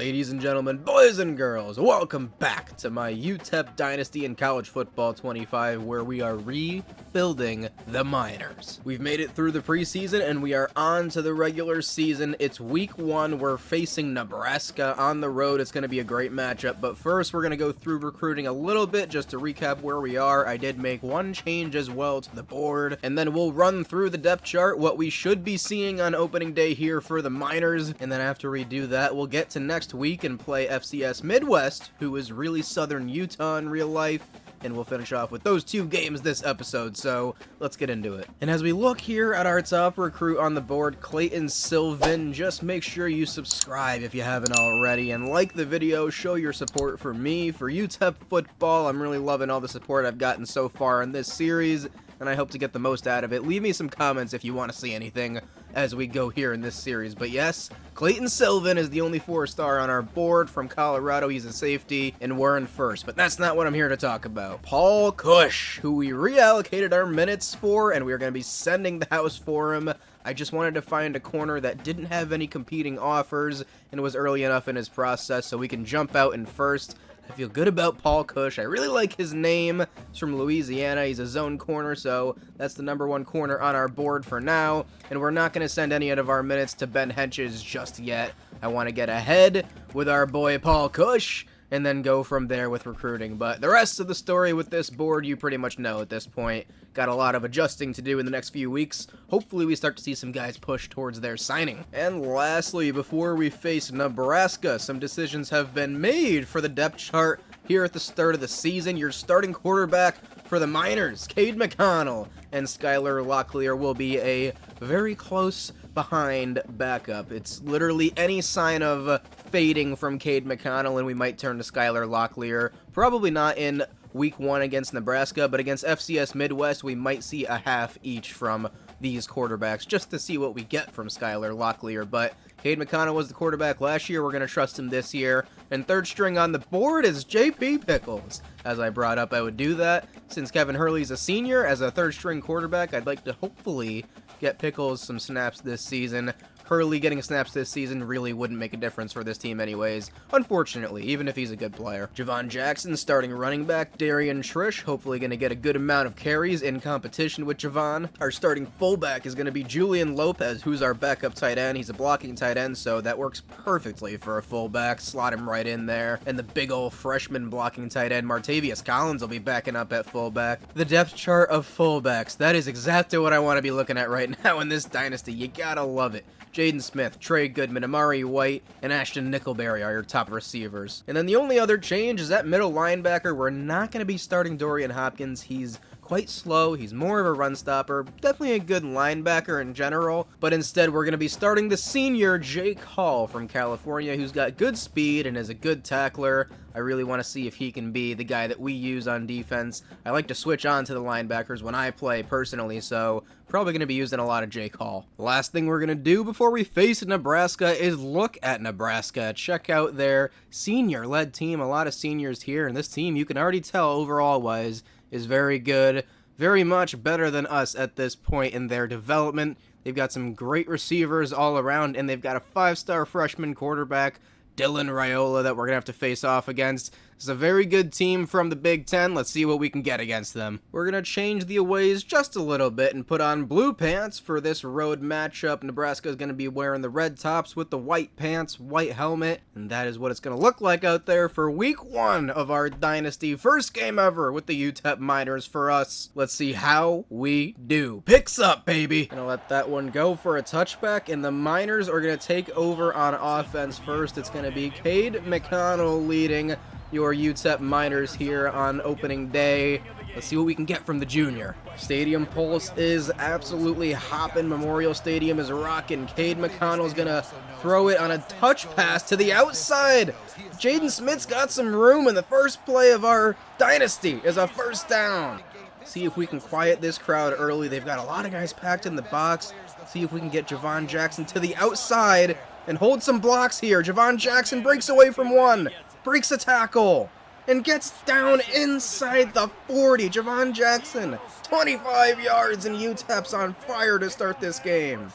Ladies and gentlemen, boys and girls, welcome back to my UTEP Dynasty in College Football 25, where we are rebuilding the Miners. We've made it through the preseason, and we are on to the regular season. It's week 1. We're facing Nebraska on the road. It's going to be a great matchup, but first we're going to go through recruiting a little bit just to recap where we are. I did make one change as well to the board, and then we'll run through the depth chart, what we should be seeing on opening day here for the Miners, and then after we do that, we'll get to next week and play FCS Midwest, who is really Southern Utah in real life, and we'll finish off with those 2 games this episode, so let's get into it. And as we look here at our top recruit on the board, Clayton Sylvan, just make sure you subscribe if you haven't already, and like the video, show your support for me, for UTEP football. I'm really loving all the support I've gotten so far in this series, and I hope to get the most out of it. Leave me some comments if you want to see anything as we go here in this series. But yes, Clayton Sylvan is the only 4-star on our board from Colorado. He's a safety, and we're in first. But that's not what I'm here to talk about. Paul Cush, who we reallocated our minutes for, and we are going to be sending the house for him. I just wanted to find a corner that didn't have any competing offers and was early enough in his process so we can jump out in first. I feel good about Paul Cush. I really like his name. He's from Louisiana. He's a zone corner, so that's the #1 corner on our board for now. And we're not going to send any of our minutes to Ben Henches just yet. I want to get ahead with our boy Paul Cush and then go from there with recruiting. But the rest of the story with this board, you pretty much know at this point. Got a lot of adjusting to do in the next few weeks. Hopefully we start to see some guys push towards their signing. And lastly, before we face Nebraska, some decisions have been made for the depth chart here at the start of the season. Your starting quarterback for the Miners, Cade McConnell, and Skylar Locklear will be a very close behind backup. It's literally any sign of fading from Cade McConnell, and we might turn to Skylar Locklear. Probably not in week 1 against Nebraska, but against FCS Midwest, we might see a half each from these quarterbacks just to see what we get from Skylar Locklear. But Cade McConnell was the quarterback last year. We're going to trust him this year. And third string on the board is J.P. Pickles. As I brought up, I would do that. Since Kevin Hurley's a senior, as a third string quarterback, I'd like to hopefully get Pickles some snaps this season. Hurley getting snaps this season really wouldn't make a difference for this team anyways, unfortunately, even if he's a good player. Javon Jackson starting running back, Darian Trish, hopefully going to get a good amount of carries in competition with Javon. Our starting fullback is going to be Julian Lopez, who's our backup tight end. He's a blocking tight end, so that works perfectly for a fullback. Slot him right in there. And the big old freshman blocking tight end, Martavius Collins, will be backing up at fullback. The depth chart of fullbacks, that is exactly what I want to be looking at right now in this dynasty. You gotta love it. Jaden Smith, Trey Goodman, Amari White, and Ashton Nickelberry are your top receivers. And then the only other change is that middle linebacker. We're not going to be starting Dorian Hopkins. He's quite slow. He's more of a run stopper. Definitely a good linebacker in general. But instead, we're going to be starting the senior Jake Hall from California, who's got good speed and is a good tackler. I really want to see if he can be the guy that we use on defense. I like to switch on to the linebackers when I play personally, so probably going to be using a lot of Jake Hall. The last thing we're going to do before we face Nebraska is look at Nebraska. Check out their senior-led team. A lot of seniors here, and this team, you can already tell overall-wise, is very good. Very much better than us at this point in their development. They've got some great receivers all around, and they've got a 5-star freshman quarterback, Dylan Raiola, that we're going to have to face off against. It's a very good team from the Big Ten. Let's see what we can get against them. We're going to change the aways just a little bit and put on blue pants for this road matchup. Nebraska is going to be wearing the red tops with the white pants, white helmet, and that is what it's going to look like out there for week 1 of our Dynasty. First game ever with the UTEP Miners for us. Let's see how we do. Picks up, baby. Gonna let that one go for a touchback, and the Miners are going to take over on offense first. It's going to be Cade McConnell leading your UTEP Miners here on opening day. Let's see what we can get from the junior. Stadium pulse is absolutely hopping. Memorial Stadium is rocking. Cade McConnell's gonna throw it on a touch pass to the outside. Jaden Smith's got some room, and the first play of our dynasty is a first down. See if we can quiet this crowd early. They've got a lot of guys packed in the box. See if we can get Javon Jackson to the outside and hold some blocks here. Javon Jackson breaks away from one. Breaks a tackle, and gets down inside the 40. Javon Jackson, 25 yards, and UTEP's on fire to start this game.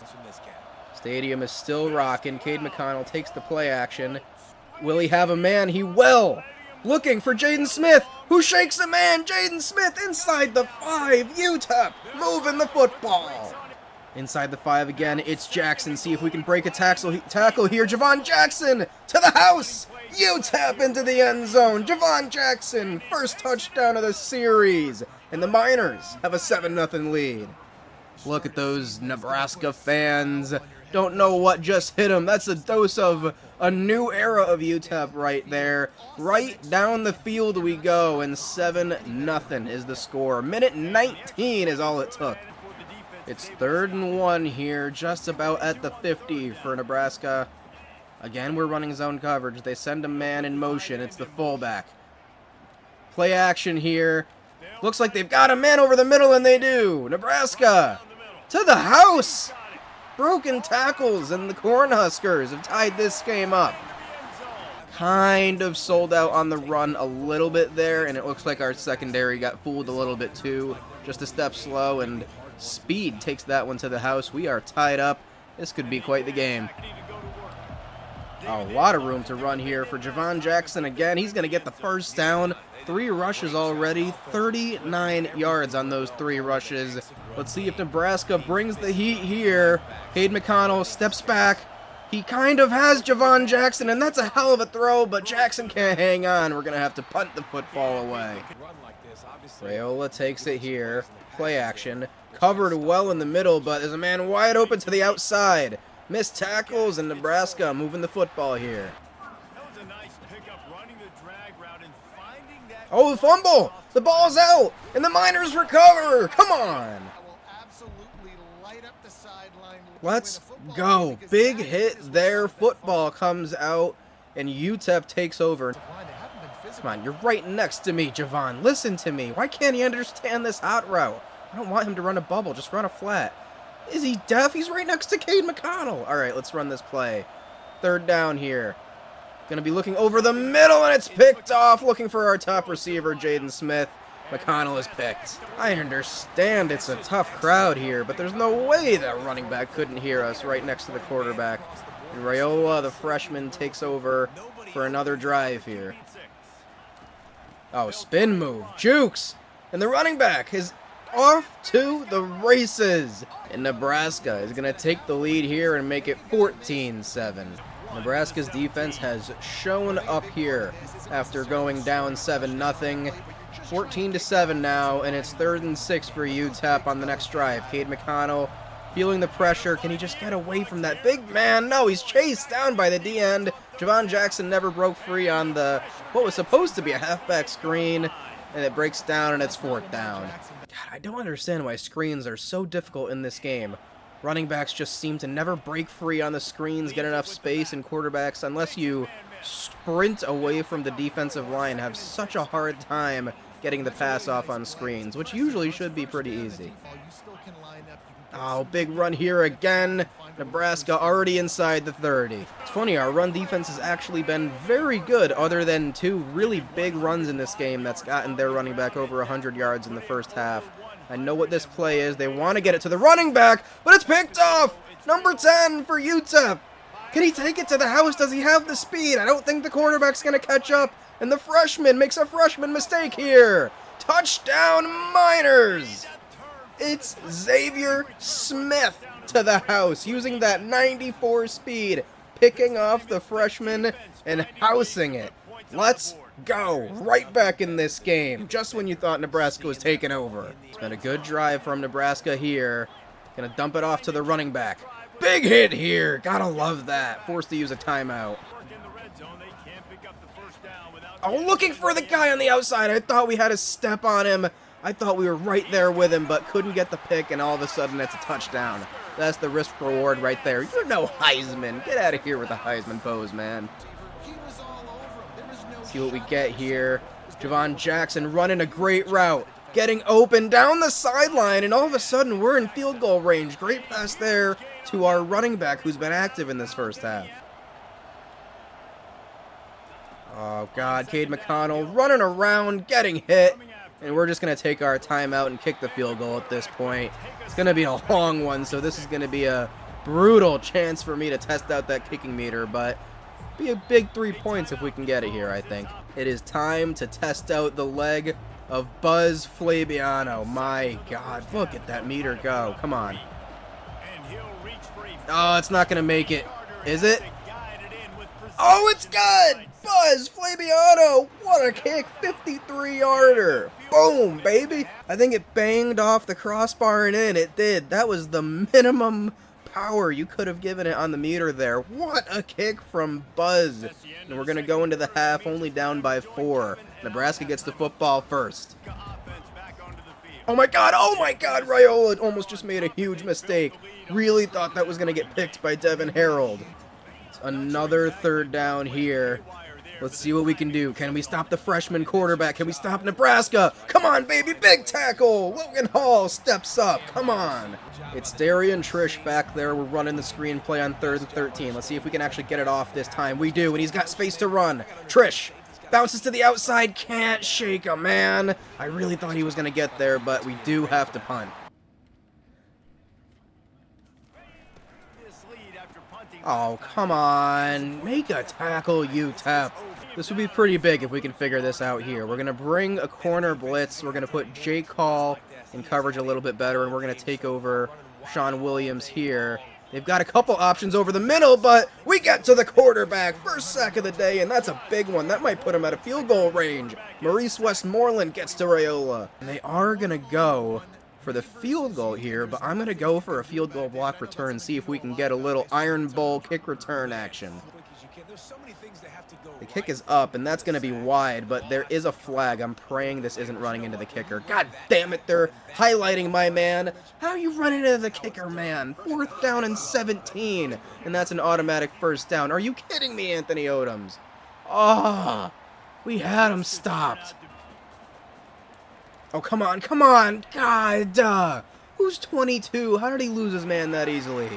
Stadium is still rocking. Cade McConnell takes the play action. Will he have a man? He will. Looking for Jaden Smith, who shakes a man. Jaden Smith inside the 5. UTEP moving the football. Inside the 5 again, it's Jackson. See if we can break a tackle here. Javon Jackson to the house. UTEP into the end zone. Javon Jackson, first touchdown of the series. And the Miners have a 7-0 lead. Look at those Nebraska fans. Don't know what just hit them. That's a dose of a new era of UTEP right there. Right down the field we go, and 7-0 is the score. Minute 19 is all it took. It's 3rd and 1 here, just about at the 50 for Nebraska. Again, we're running zone coverage. They send a man in motion. It's the fullback. Play action here. Looks like they've got a man over the middle, and they do. Nebraska to the house. Broken tackles, and the Cornhuskers have tied this game up. Kind of sold out on the run a little bit there, and it looks like our secondary got fooled a little bit too. Just a step slow, and Speed takes that one to the house. We are tied up. This could be quite the game. A lot of room to run here for Javon Jackson again. He's going to get the first down. 3 rushes already, 39 yards on those 3 rushes. Let's see if Nebraska brings the heat here. Cade McConnell steps back. He kind of has Javon Jackson, and that's a hell of a throw, but Jackson can't hang on. We're going to have to punt the football away. Raiola takes it here. Play action. Covered well in the middle, but there's a man wide open to the outside. Missed tackles, and Nebraska moving the football here. Oh, the fumble! The ball's out, and the Miners recover! Come on! Let's go. Big hit there. Football comes out, and UTEP takes over. Come on, you're right next to me, Javon. Listen to me. Why can't he understand this hot route? I don't want him to run a bubble. Just run a flat. Is he deaf? He's right next to Cade McConnell. All right, let's run this play. 3rd down here. Going to be looking over the middle, and it's picked off. Looking for our top receiver, Jaden Smith. McConnell is picked. I understand it's a tough crowd here, but there's no way that running back couldn't hear us right next to the quarterback. And Raiola, the freshman, takes over for another drive here. Oh, spin move. Jukes. And the running back is off to the races. And Nebraska is going to take the lead here and make it 14-7. Nebraska's defense has shown up here after going down 7-0. 14-7 now, and it's 3rd and 6 for UTEP on the next drive. Cade McConnell feeling the pressure. Can he just get away from that big man? No, he's chased down by the D-end. Javon Jackson never broke free on the what was supposed to be a halfback screen, and it breaks down, and it's 4th down. God, I don't understand why screens are so difficult in this game. Running backs just seem to never break free on the screens, get enough space, and quarterbacks, unless you sprint away from the defensive line, have such a hard time getting the pass off on screens, which usually should be pretty easy. Oh, big run here again. Nebraska already inside the 30. It's funny, our run defense has actually been very good, other than 2 really big runs in this game that's gotten their running back over 100 yards in the first half. I know what this play is. They want to get it to the running back, but it's picked off! Number 10 for UTEP. Can he take it to the house? Does he have the speed? I don't think the quarterback's going to catch up. And the freshman makes a freshman mistake here. Touchdown Miners! It's Xavier Smith to the house, using that 94 speed, picking off the freshman and housing it. Let's go. Right back in this game, just when you thought Nebraska was taking over. It's been a good drive from Nebraska here. Gonna dump it off to the running back. Big hit here. Gotta love that. Forced to use a timeout. Oh, looking for the guy on the outside. I thought we had a step on him. I thought we were right there with him, but couldn't get the pick, and all of a sudden it's a touchdown. That's the risk reward right there. You're no Heisman. Get out of here with the Heisman pose, man. See what we get here. Javon Jackson running a great route. Getting open down the sideline, and all of a sudden we're in field goal range. Great pass there to our running back who's been active in this first half. Oh, God. Cade McConnell running around, getting hit. And we're just going to take our timeout and kick the field goal at this point. It's going to be a long one, so this is going to be a brutal chance for me to test out that kicking meter. But Be a big 3 points if we can get it here, I think. It is time to test out the leg of Buzz Flabiano. My God, look at that meter go. Come on. Oh, it's not going to make it. Is it? Oh, it's good! Buzz Flabiano! What a kick! 53-yarder! Boom, baby! I think it banged off the crossbar and in. It did. That was the minimum power you could have given it on the meter there. What a kick from Buzz! And we're going to go into the half only down by 4. Nebraska gets the football first. Oh my God, Raiola almost just made a huge mistake. Really thought that was going to get picked by Devin Harold. It's another 3rd down here. Let's see what we can do. Can we stop the freshman quarterback? Can we stop Nebraska? Come on, baby, big tackle. Logan Hall steps up. Come on. It's Darian Trish back there. We're running the screen play on 3rd and 13. Let's see if we can actually get it off this time. We do, and he's got space to run. Trish bounces to the outside. Can't shake him, man. I really thought he was going to get there, but we do have to punt. Oh, come on. Make a tackle, UTEP. This would be pretty big if we can figure this out here. We're going to bring a corner blitz. We're going to put Jake Hall in coverage a little bit better, and we're going to take over Sean Williams here. They've got a couple options over the middle, but we get to the quarterback. First sack of the day, and that's a big one. That might put him at a field goal range. Maurice Westmoreland gets to Raiola. And they are going to go for the field goal here, but I'm going to go for a field goal block return, see if we can get a little Iron Bowl kick return action. The kick is up, and that's going to be wide, but there is a flag. I'm praying this isn't running into the kicker. God damn it, they're highlighting my man. How are you running into the kicker, man? 4th down and 17, and that's an automatic 1st down. Are you kidding me, Anthony Odoms? Oh, we had him stopped. Oh, come on, come on. God, who's 22? How did he lose his man that easily?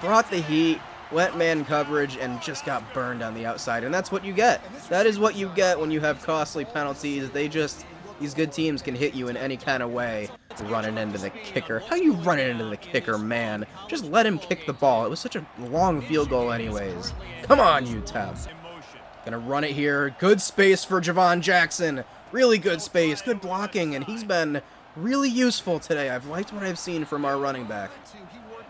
Brought the heat, wet man coverage, and just got burned on the outside. And that's what you get. That is what you get when you have costly penalties. These good teams can hit you in any kind of way. Running into the kicker. How you running into the kicker, man? Just let him kick the ball. It was such a long field goal anyways. Come on, UTEP. Gonna run it here. Good space for Javon Jackson. Really good space, good blocking, and he's been really useful today. I've liked what I've seen from our running back.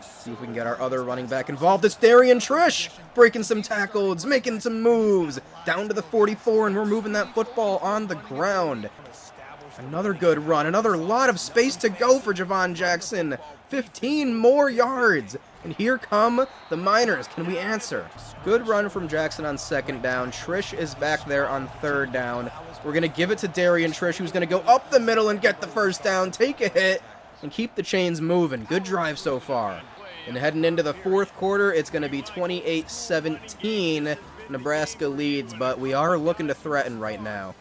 See if we can get our other running back involved. It's Darian Trish breaking some tackles, making some moves. Down to the 44, and we're moving that football on the ground. Another good run, another lot of space to go for Javon Jackson. 15 more yards. And here come the Miners. Can we answer? Good run from Jackson on 2nd down. Trish is back there on 3rd down. We're going to give it to Darian Trish, who's going to go up the middle and get the 1st down, take a hit, and keep the chains moving. Good drive so far. And heading into the 4th quarter, it's going to be 28-17. Nebraska leads, but we are looking to threaten right now.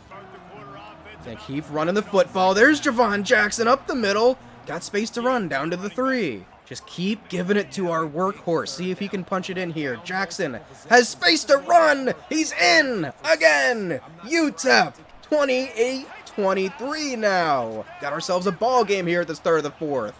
Gonna keep running the football. There's Javon Jackson up the middle. Got space to run down to the 3. Just keep giving it to our workhorse. See if he can punch it in here. Jackson has space to run. He's in again. UTEP 28-23 now. Got ourselves a ball game here at the start of the 4th.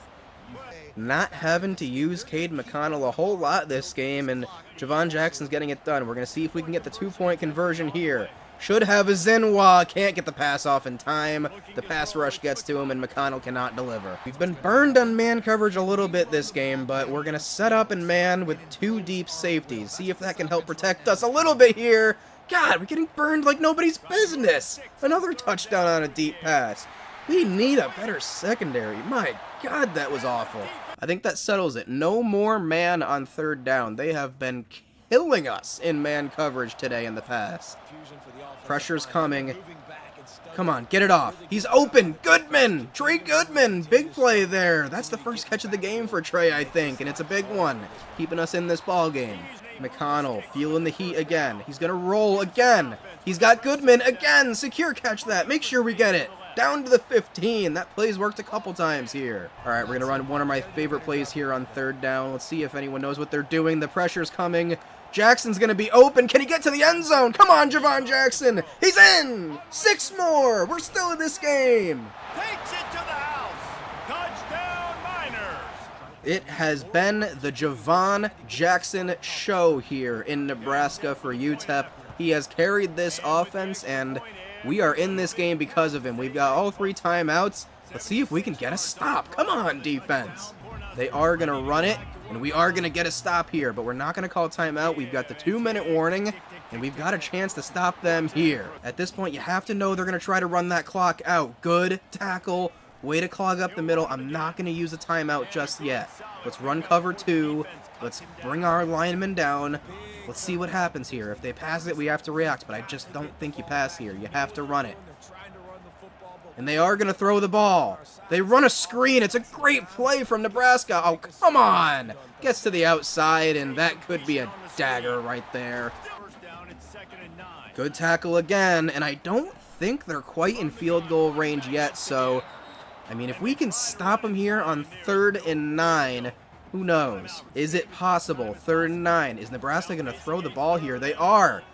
Not having to use Cade McConnell a whole lot this game, and Javon Jackson's getting it done. We're going to see if we can get the 2-point conversion here. Should have a Zinwa. Can't get the pass off in time. The pass rush gets to him, and McConnell cannot deliver. We've been burned on man coverage a little bit this game, but we're going to set up in man with 2 deep safeties. See if that can help protect us a little bit here. God, we're getting burned like nobody's business. Another touchdown on a deep pass. We need a better secondary. My God, that was awful. I think that settles it. No more man on 3rd down. They have been killing us in man coverage today in the past. Pressure's coming. Come on, get it off. He's open. Goodman. Trey Goodman. Big play there. That's the first catch of the game for Trey, I think, and it's a big one. Keeping us in this ball game. McConnell feeling the heat again. He's going to roll again. He's got Goodman again. Secure catch that. Make sure we get it. Down to the 15. That play's worked a couple times here. All right, we're going to run one of my favorite plays here on 3rd down. Let's see if anyone knows what they're doing. The pressure's coming. Jackson's going to be open. Can he get to the end zone? Come on, Javon Jackson. He's in. 6 more. We're still in this game. Takes it to the house. Touchdown, Miners. It has been the Javon Jackson show here in Nebraska for UTEP. He has carried this offense, and we are in this game because of him. We've got all 3 timeouts. Let's see if we can get a stop. Come on, defense. They are going to run it, and we are going to get a stop here, but we're not going to call timeout. We've got the 2-minute warning, and we've got a chance to stop them here. At this point, you have to know they're going to try to run that clock out. Good tackle. Way to clog up the middle. I'm not going to use a timeout just yet. Let's run cover 2. Let's bring our linemen down. Let's see what happens here. If they pass it, we have to react, but I just don't think you pass here. You have to run it. And they are going to throw the ball. They run a screen. It's a great play from Nebraska. Oh, come on. Gets to the outside, and that could be a dagger right there. Good tackle again, and I don't think they're quite in field goal range yet, so I mean, if we can stop them here on 3rd and 9, who knows? Is it possible? 3rd and 9. Is Nebraska going to throw the ball here? They are.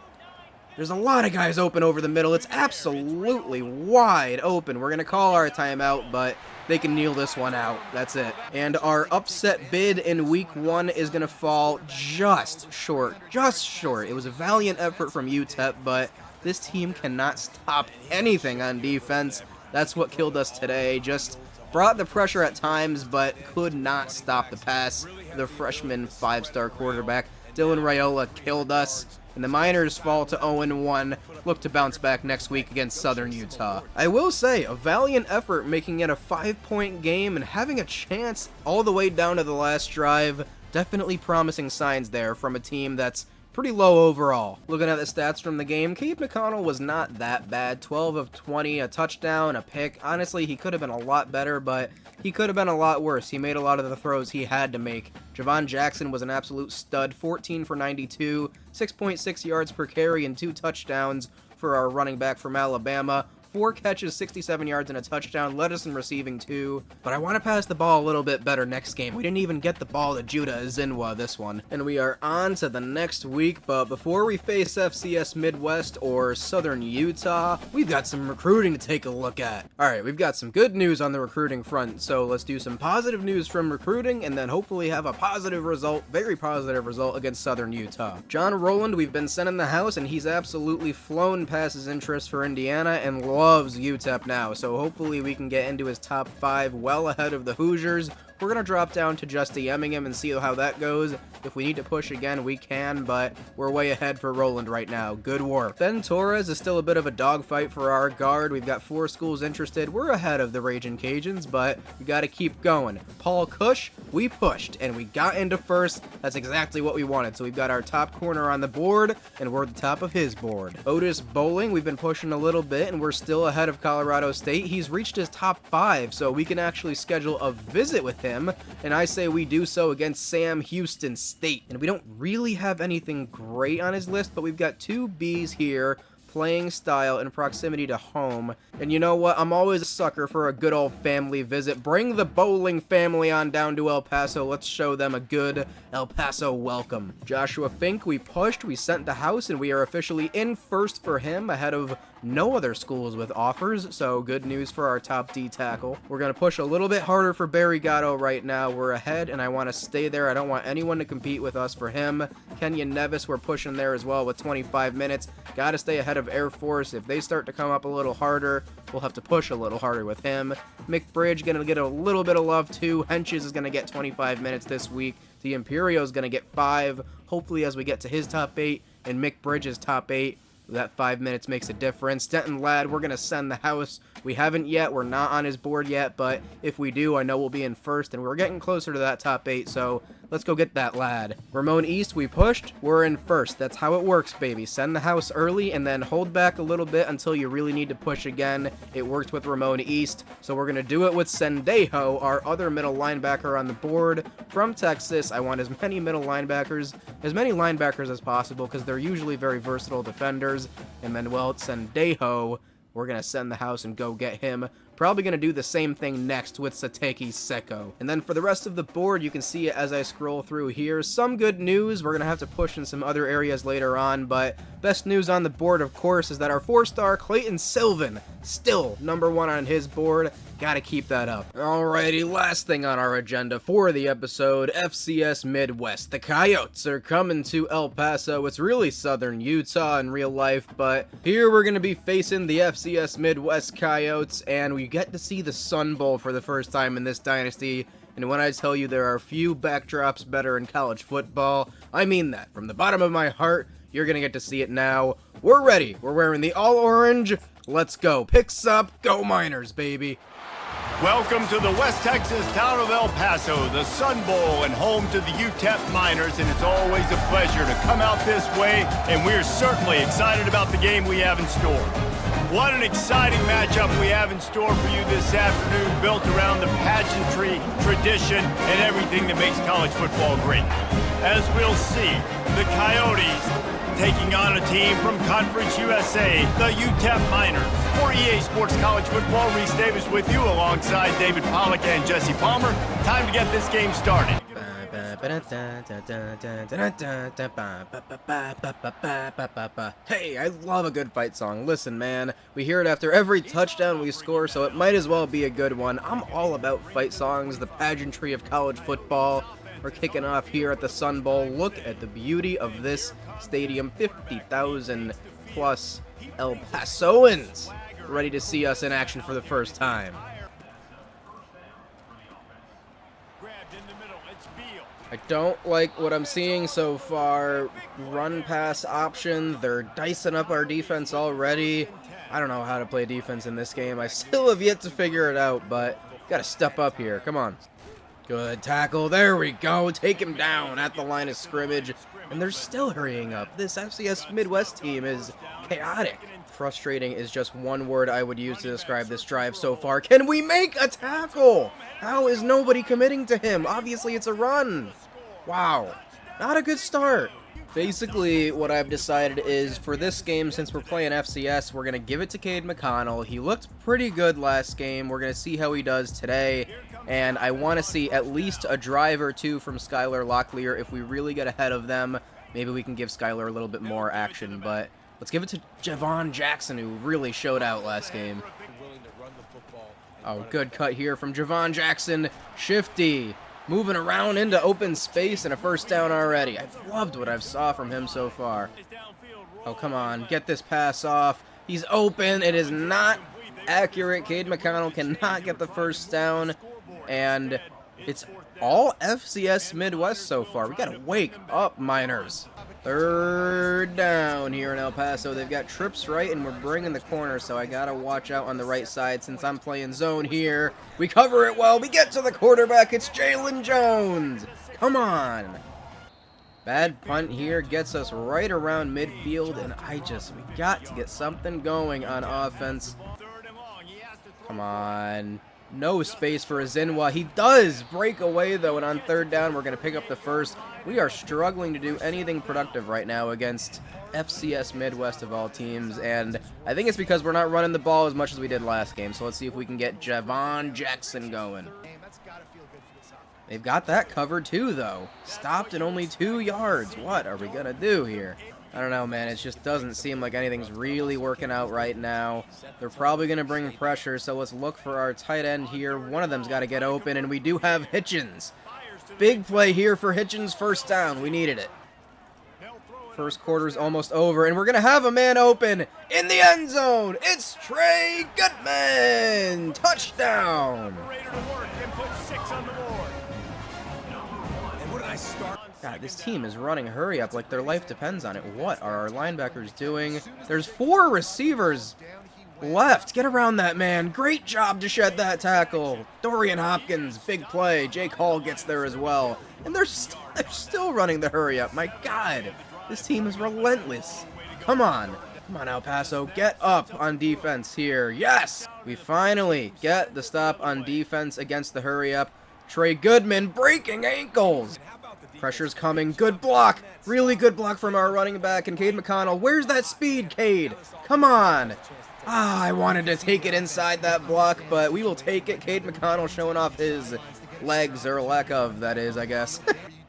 There's a lot of guys open over the middle. It's absolutely wide open. We're going to call our timeout, but they can kneel this one out. That's it. And our upset bid in week 1 is going to fall just short. Just short. It was a valiant effort from UTEP, but this team cannot stop anything on defense. That's what killed us today. Just brought the pressure at times, but could not stop the pass. The freshman 5-star quarterback, Dylan Raiola, killed us. And the Miners fall to 0-1. Look to bounce back next week against Southern Utah. I will say, a valiant effort making it a 5-point game and having a chance all the way down to the last drive. Definitely promising signs there from a team that's pretty low overall. Looking at the stats from the game, Cade McConnell was not that bad. 12 of 20, a touchdown, a pick. Honestly, he could have been a lot better, but he could have been a lot worse. He made a lot of the throws he had to make. Javon Jackson was an absolute stud. 14 for 92, 6.6 yards per carry, and 2 touchdowns for our running back from Alabama. 4 catches, 67 yards, and a touchdown. Led us in receiving too. But I want to pass the ball a little bit better next game. We didn't even get the ball to Judah Azinwa this one. And we are on to the next week, but before we face FCS Midwest or Southern Utah, we've got some recruiting to take a look at. Alright, we've got some good news on the recruiting front, so let's do some positive news from recruiting and then hopefully have a positive result, very positive result against Southern Utah. John Rowland, we've been sent in the house, and he's absolutely flown past his interest for Indiana and loves UTEP now, so hopefully we can get into his top 5 well ahead of the Hoosiers. We're going to drop down to Justy Emmingham and see how that goes. If we need to push again, we can, but we're way ahead for Rowland right now. Good work. Ben Torres is still a bit of a dogfight for our guard. We've got 4 schools interested. We're ahead of the Ragin' Cajuns, but we got to keep going. Paul Cush, we pushed, and we got into first. That's exactly what we wanted. So we've got our top corner on the board, and we're at the top of his board. Otis Bowling, we've been pushing a little bit, and we're still ahead of Colorado State. He's reached his top 5, so we can actually schedule a visit with him, and I say we do so against Sam Houston State. And we don't really have anything great on his list, but we've got 2 Bs here, playing style and proximity to home. And you know what? I'm always a sucker for a good old family visit. Bring the Bowling family on down to El Paso. Let's show them a good El Paso welcome. Joshua Fink, we pushed, we sent the house, and we are officially in first for him ahead of no other schools with offers, so good news for our top D tackle. We're going to push a little bit harder for Barry Gatto right now. We're ahead, and I want to stay there. I don't want anyone to compete with us for him. Kenyon Nevis, we're pushing there as well with 25 minutes. Got to stay ahead of Air Force. If they start to come up a little harder, we'll have to push a little harder with him. McBridge going to get a little bit of love too. Henches is going to get 25 minutes this week. The Imperio is going to get 5, hopefully as we get to his top 8 and McBridge's top 8. That 5 minutes makes a difference. Denton Ladd, we're going to send the house. We haven't yet. We're not on his board yet, but if we do, I know we'll be in first, and we're getting closer to that top 8, so let's go get that lad. Ramon East, we pushed. We're in first. That's how it works, baby. Send the house early, and then hold back a little bit until you really need to push again. It worked with Ramon East, so we're going to do it with Sendejo, our other middle linebacker on the board from Texas. I want as many middle linebackers, as possible, because they're usually very versatile defenders. And then, well, Sendejo, we're going to send the house and go get him Probably going to do the same thing next with Sateki Seko. And then for the rest of the board, you can see it as I scroll through here. Some good news. We're going to have to push in some other areas later on, but best news on the board, of course, is that our 4-star Clayton Sylvan, still #1 on his board. Gotta keep that up. Alrighty, last thing on our agenda for the episode, FCS Midwest. The Coyotes are coming to El Paso. It's really southern Utah in real life, but here we're gonna be facing the FCS Midwest Coyotes, and we get to see the Sun Bowl for the first time in this dynasty. And when I tell you there are few backdrops better in college football, I mean that. From the bottom of my heart, you're gonna get to see it now. We're ready. We're wearing the all-orange. Let's go. Picks up. Go Miners, baby. Welcome to the West Texas town of El Paso, the Sun Bowl, and home to the UTEP Miners, and it's always a pleasure to come out this way, and we're certainly excited about the game we have in store. What an exciting matchup we have in store for you this afternoon, built around the pageantry, tradition, and everything that makes college football great. As we'll see, the Coyotes taking on a team from Conference USA, the UTEP Miners. For EA Sports College Football, Reese Davis with you alongside David Pollock and Jesse Palmer. Time to get this game started. Hey, I love a good fight song. Listen, man, we hear it after every touchdown we score, so it might as well be a good one. I'm all about fight songs, the pageantry of college football. We're kicking off here at the Sun Bowl. Look at the beauty of this stadium. 50,000 plus El Pasoans ready to see us in action for the first time. I don't like what I'm seeing so far. Run pass option. They're dicing up our defense already. I don't know how to play defense in this game. I still have yet to figure it out, but gotta step up here. Come on. Good tackle. There we go. Take him down at the line of scrimmage. And they're still hurrying up. This FCS Midwest team is chaotic. Frustrating is just one word I would use to describe this drive so far. Can we make a tackle? How is nobody committing to him? Obviously, it's a run. Wow. Not a good start. Basically, what I've decided is for this game, since we're playing FCS, we're going to give it to Cade McConnell. He looked pretty good last game. We're going to see how he does today. And I want to see at least a drive or two from Skylar Locklear. If we really get ahead of them, maybe we can give Skylar a little bit more action. But let's give it to Javon Jackson, who really showed out last game. Oh, good cut here from Javon Jackson. Shifty. Moving around into open space and a first down already. I've loved what I've saw from him so far. Oh, come on. Get this pass off. He's open. It is not accurate. Cade McConnell cannot get the first down. And it's all FCS Midwest so far. We gotta wake up, Miners. Third down here in El Paso. They've got trips right, and we're bringing the corner, so I gotta watch out on the right side since I'm playing zone here. We cover it well. We get to the quarterback. It's Jalen Jones. Come on. Bad punt here gets us right around midfield, and we got to get something going on offense. Come on. No space for Azinwa. He does break away, though, and on third down, we're going to pick up the first. We are struggling to do anything productive right now against FCS Midwest of all teams, and I think it's because we're not running the ball as much as we did last game, so let's see if we can get Javon Jackson going. They've got that covered, too, though. Stopped in only 2 yards. What are we going to do here? I don't know, man. It just doesn't seem like anything's really working out right now. They're probably going to bring pressure, so let's look for our tight end here. One of them's got to get open, and we do have Hitchens. Big play here for Hitchens. First down. We needed it. First quarter's almost over, and we're going to have a man open in the end zone. It's Trey Goodman. Touchdown. God, this team is running hurry up like their life depends on it. What are our linebackers doing? There's 4 receivers left. Get around that man. Great job to shed that tackle. Dorian Hopkins, big play. Jake Hall gets there as well. And they're still running the hurry up. My God, this team is relentless. Come on. Come on, El Paso. Get up on defense here. Yes! We finally get the stop on defense against the hurry up. Trey Goodman breaking ankles. Pressure's coming. Good block. Really good block from our running back. And Cade McConnell. Where's that speed, Cade? Come on. Ah, I wanted to take it inside that block, but we will take it. Cade McConnell showing off his legs, or lack of, that is, I guess.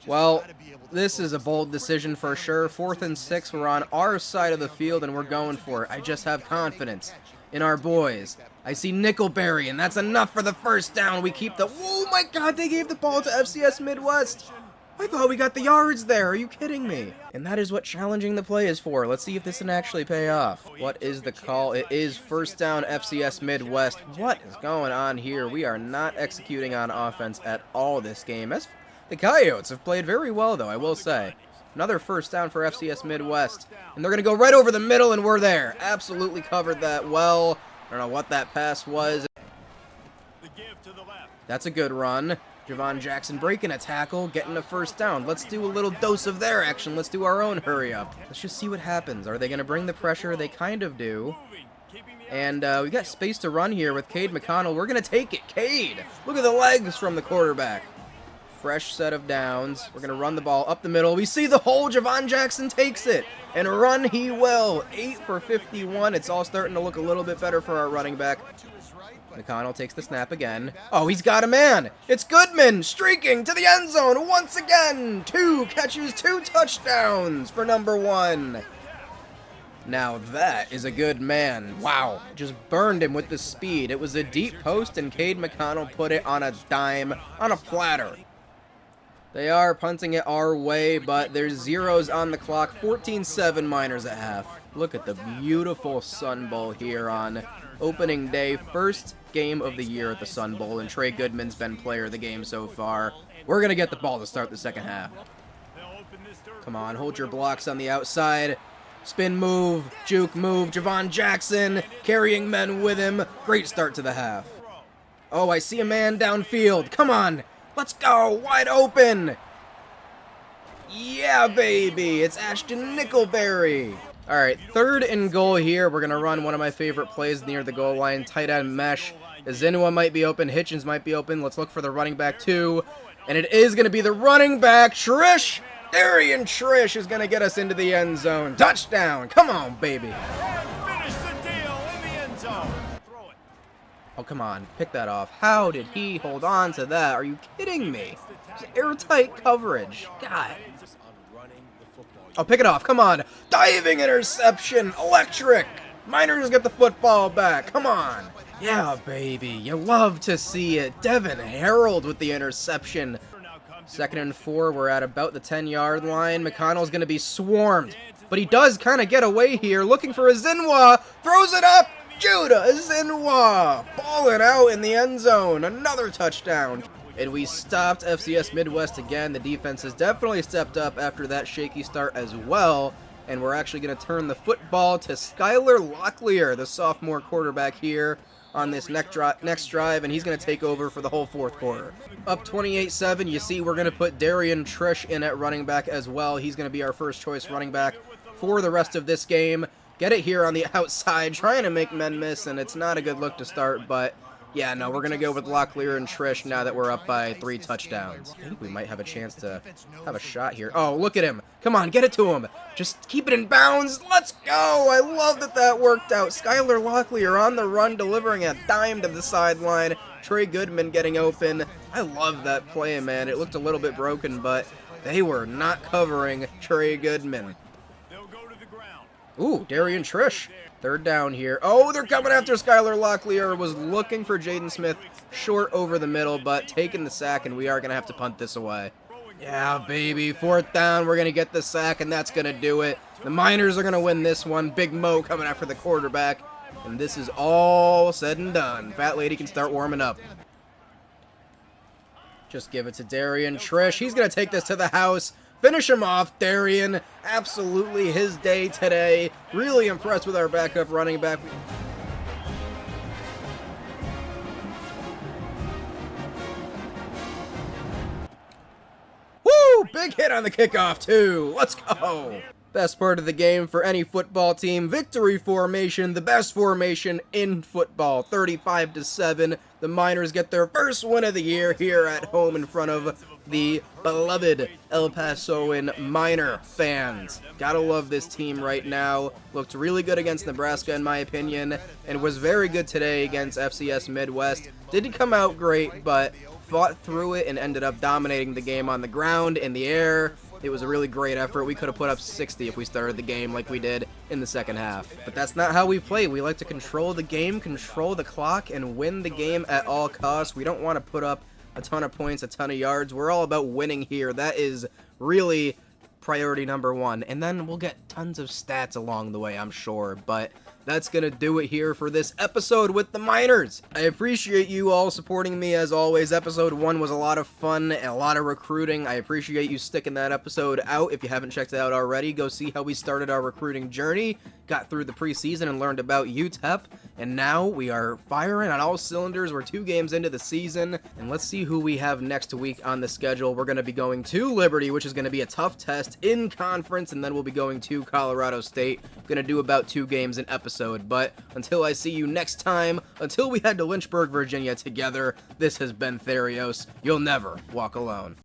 Well, this is a bold decision for sure. 4th and 6, we're on our side of the field, and we're going for it. I just have confidence in our boys. I see Nickelberry, and that's enough for the first down. We keep the... Oh my god, they gave the ball to FCS Midwest. I thought we got the yards there. Are you kidding me? And that is what challenging the play is for. Let's see if this can actually pay off. What is the call? It is first down FCS Midwest. What is going on here? We are not executing on offense at all this game. The Coyotes have played very well, though, I will say. Another first down for FCS Midwest. And they're going to go right over the middle, and we're there. Absolutely covered that well. I don't know what that pass was. That's a good run. Javon Jackson breaking a tackle, getting a first down. Let's do a little dose of their action. Let's do our own hurry up. Let's just see what happens. Are they going to bring the pressure? They kind of do. And we got space to run here with Cade McConnell. We're going to take it. Cade! Look at the legs from the quarterback. Fresh set of downs. We're going to run the ball up the middle. We see the hole. Javon Jackson takes it. And run he will. 8 for 51. It's all starting to look a little bit better for our running back. McConnell takes the snap again. Oh, he's got a man. It's Goodman streaking to the end zone once again. 2 catches, 2 touchdowns for number 1. Now that is a good man. Wow, just burned him with the speed. It was a deep post, and Cade McConnell put it on a dime, on a platter. They are punting it our way, but there's zeros on the clock. 14-7 Miners at half. Look at the beautiful Sun Bowl here on opening day. First game of the year at the Sun Bowl, and Trey Goodman's been player of the game so far. We're going to get the ball to start the second half. Come on, hold your blocks on the outside. Spin move, juke move. Javon Jackson carrying men with him. Great start to the half. Oh, I see a man downfield. Come on. Let's go. Wide open. Yeah, baby. It's Ashton Nickelberry. All right, 3rd and goal here. We're going to run one of my favorite plays near the goal line. Tight end mesh. Zinua might be open. Hitchens might be open. Let's look for the running back, too. And it is going to be the running back, Trish. Darian Trish is going to get us into the end zone. Touchdown. Come on, baby. Finish the deal in the end zone. Throw it. Oh, come on. Pick that off. How did he hold on to that? Are you kidding me? It's airtight coverage. God. Oh, pick it off. Come on. Diving interception. Electric. Miners get the football back. Come on. Yeah, baby. You love to see it. Devin Harold with the interception. 2nd and 4. We're at about the 10-yard line. McConnell's going to be swarmed. But he does kind of get away here. Looking for Azinwa. Throws it up. Judah Azinwa. Balling out in the end zone. Another touchdown. And we stopped FCS Midwest again. The defense has definitely stepped up after that shaky start as well. And we're actually going to turn the football to Skylar Locklear, the sophomore quarterback here on this next drive. And he's going to take over for the whole 4th quarter. Up 28-7. You see we're going to put Darian Trish in at running back as well. He's going to be our first choice running back for the rest of this game. Get it here on the outside, trying to make men miss, and it's not a good look to start, but yeah, no, we're going to go with Locklear and Trish now that we're up by 3 touchdowns. I think we might have a chance to have a shot here. Oh, look at him. Come on, get it to him. Just keep it in bounds. Let's go. I love that that worked out. Skylar Locklear on the run, delivering a dime to the sideline. Trey Goodman getting open. I love that play, man. It looked a little bit broken, but they were not covering Trey Goodman. Ooh, Darian Trish. 3rd down here. Oh, they're coming after Skylar Locklear. Was looking for Jaden Smith short over the middle, but taking the sack, and we are going to have to punt this away. Yeah, baby. 4th down. We're going to get the sack, and that's going to do it. The Miners are going to win this one. Big Mo coming after the quarterback. And this is all said and done. Fat Lady can start warming up. Just give it to Darian Trish. He's going to take this to the house. Finish him off, Darian. Absolutely his day today. Really impressed with our backup running back. Woo! Big hit on the kickoff, too. Let's go. Best part of the game for any football team. Victory formation, the best formation in football. 35-7. The Miners get their first win of the year here at home in front of the beloved El Pasoan Miner fans. Gotta love this team right now. Looked really good against Nebraska in my opinion, and was very good today against FCS Midwest. Didn't come out great, but fought through it and ended up dominating the game on the ground, in the air. It was a really great effort. We could have put up 60 if we started the game like we did in the second half. But that's not how we play. We like to control the game, control the clock, and win the game at all costs. We don't want to put up a ton of points, a ton of yards. We're all about winning here. That is really priority number one. And then we'll get tons of stats along the way, I'm sure. But that's gonna do it here for this episode with the Miners. I appreciate you all supporting me as always. Episode 1 was a lot of fun and a lot of recruiting. I appreciate you sticking that episode out. If you haven't checked it out already, go see how we started our recruiting journey, got through the preseason and learned about UTEP, and now we are firing on all cylinders. We're 2 games into the season, and let's see who we have next week on the schedule. We're gonna be going to Liberty, which is gonna be a tough test in conference, and then we'll be going to Colorado State. Gonna do about 2 games an episode. But until I see you next time, until we head to Lynchburg, Virginia together, this has been Therios. You'll never walk alone.